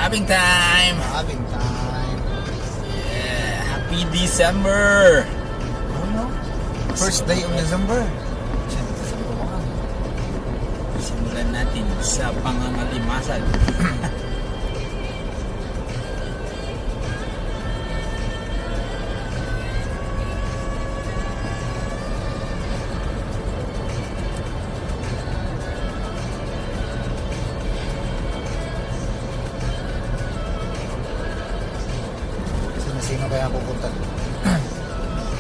Having time! Having time. Yeah, happy December! Oh no? First day of December. Simulan natin sa pangangalimasag. Sino kaya pupunta?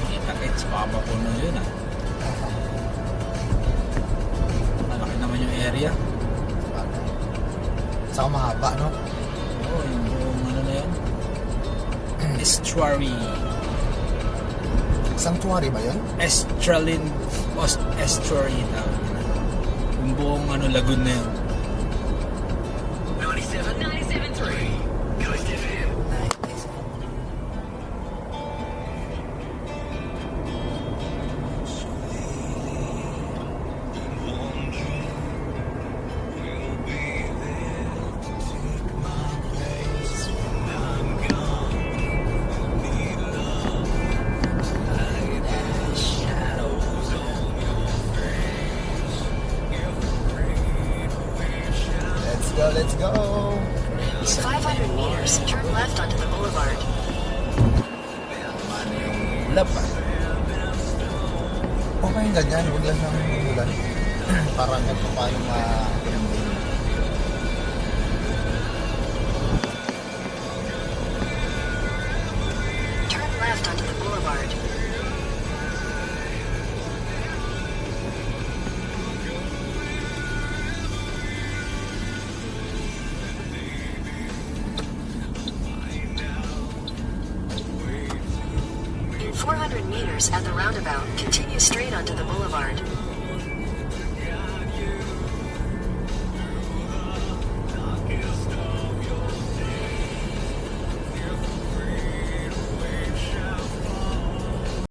Kita-kits, baba po na yun ah. Malaki naman yung area. Saka mahaba, no? Oo, yung buong ano na yun. Estuary. Sanctuary ba yun? Estuary tawag na. Yung buong ano, lagoon na yun. 97.3 Coast FM. Let's go! 500 meters, turn left onto the boulevard. Lap ah. Okay yung ganyan, huwag lang siyang umulan. Parang ito pa yung Turn left onto the boulevard. In 400 meters at the roundabout, continue straight onto the boulevard.